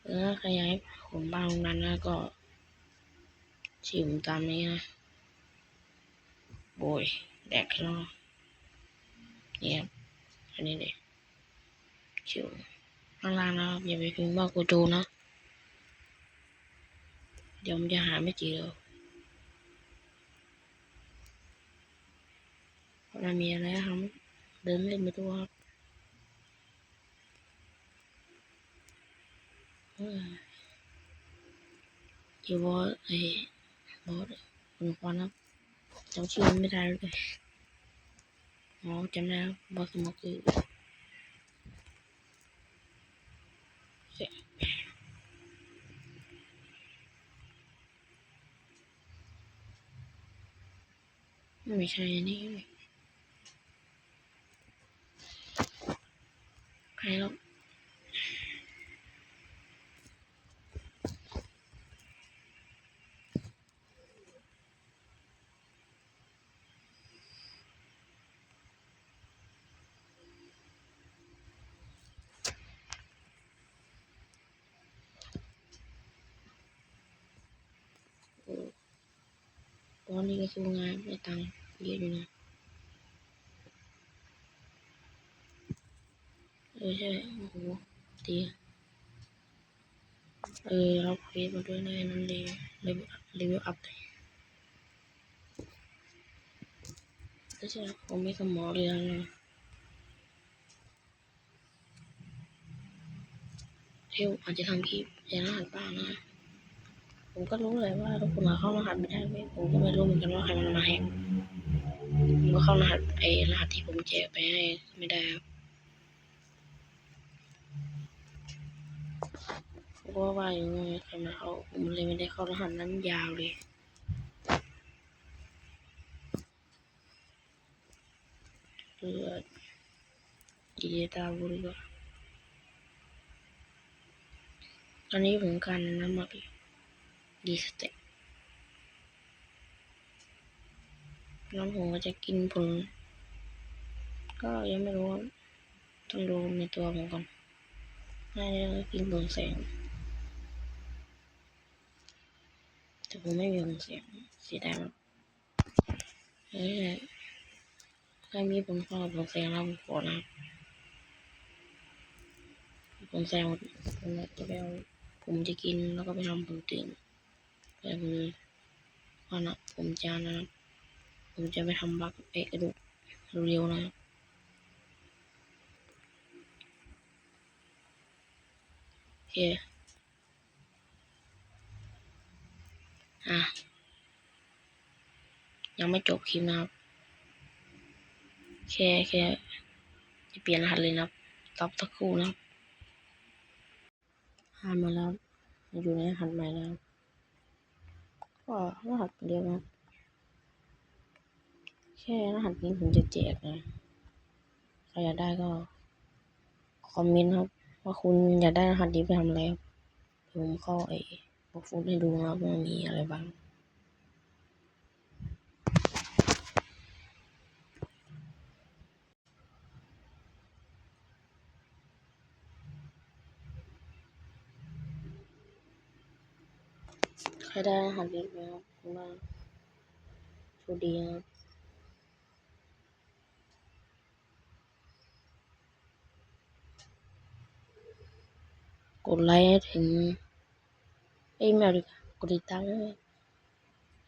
ขยายผมบ้างนั้นนะก็ชิมตามนี้นะโบยแดกข้างนอกเนี่ยอันนี้เลยชิวข้างล่างนะครับอย่าไปพิมพ์ว่ากูจูนะเดี๋ยวมันจะหาไม่เจอเพราะมันมีอะไรครับเดินเล่นไปตัวครับอยู่บอสบอสคนควันครับจำชื่อไม่ได้เลยอ๋อจำได้ครับบอสสมคือไม่ใช่นี่ใครหรอกตอนนี้ก็สู้งานได้ตังค์เยอะอยู่นะใช่โอ้โหดีเราเควสมาด้วยนะนั่นรีวิวอัพเลยก็ใช่ผมไม่สมอเลยนะเทลอาจจะทำคลิปอย่างรหัสบ้างนะผมก็รู้เลยว่าทุกคนเข้ารหัสไม่ได้ไหมผมก็ไม่รู้เหมือนกันว่าใครมันมาแฮกผมก็เข้ารหัสรหัสที่ผมแจกไปให้ไม่ได้ครับเพราะว่าอย่างงี้ใครมาเข้าผมเลยไม่ได้เข้ารหัสนั้นยาวเลยเพื่อดีตาบุรีก็ตอนนี้ผมกันน้ำมาดีสเต็ปน้องผมก็จะกินผลก็ยังไม่รู้ต้องดูในตัวผมก่อนน่าจะกินผลแสงแต่ผมไม่มีผลแสงเสียดายมากถ้ามีผลข้อผลแสงเราขอนะผลแสงผมจะไปเอาผมจะกินแล้วก็ไปทำผลตื่นแต่ผมว่านะผมจะไปทำบักกระดูกเร็วๆนะโอเคยังไม่จบคลิปนะครับแค่จะเปลี่ยนรหัสเลยนะตับตะคู่นะมาแล้วอยู่ในรหัสใหม่แล้วก็รหัสเดียวนะแค่รหัสนี้ผมจะแจกนะใครอยากได้ก็คอมเมนต์ครับว่าคุณอยากได้รหัสนี้ไปทำอะไรผมเข้าบอกฟูดให้ดูนะครับว่ามีอะไรบ้างใครได้รหัสนี้ไหมครับคุณว่าโชคดีนะครับกดไลค์ให้ถึงไม่เอาดีกดติดตาม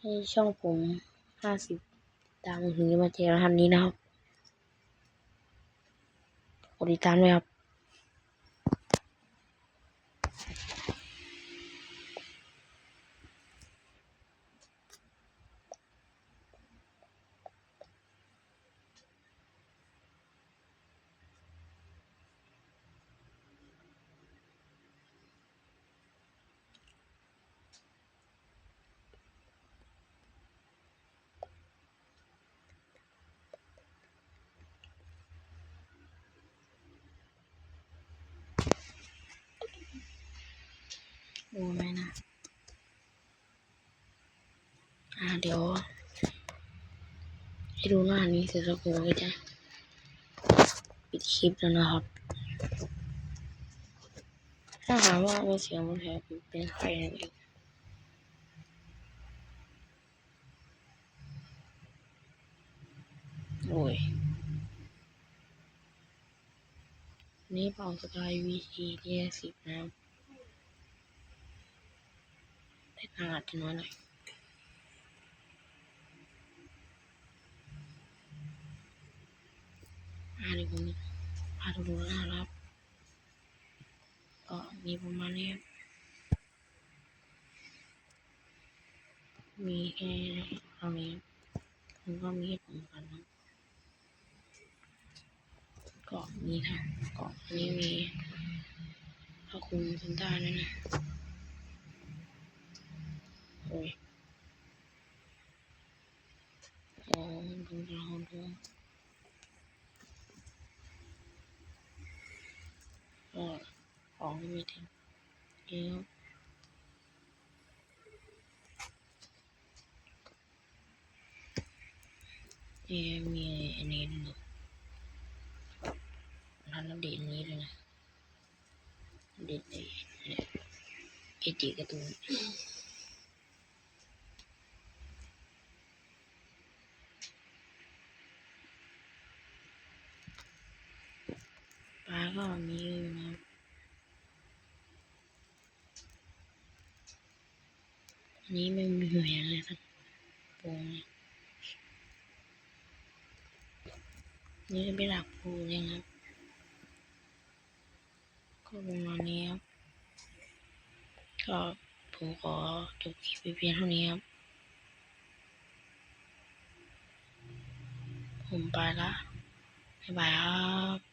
ให้ช่องผม50ตามถึงจะมาแจกรหัสนี้นะครับกดติดตามด้วยครับดูไหมนะเดี๋ยวให้ดูหน้านี้เสร็จแล้วผมก็จะปิดคลิปแล้วนะครับ ถ้าหากว่าเสียงมันแหบเป็นไข้นั่นเองโอ้ยนี่เป่าสกายVT TX10นะครับแต่ทางอาจจะน้อยหน่อยเดี๋ยวผมพาดูนะครับ ก็มีประมาณนี้ครับมีแค่เท่านี้ผมก็มีเหตุผลกันนะก็มีทางเกาะอันนี้มีพระคุณคุณตาด้วยนะโอ้ยโอ้ดูเราดูก็ของมีถึงเยอะมีอันนี้ด้วยนะร้านอัปเดตนี้เลยนะอัปเดตไอ้เอจิการ์ตูนปลาก็มีอยู่นะอันนี้ไม่มีแหวนเลยสักโปงนี่จะไปหลักปูเลยครับก็ประมาณนี้ครับก็ผมขอจบคลิปเพียงเท่านี้ครับผมไปละบ๊ายบายครับ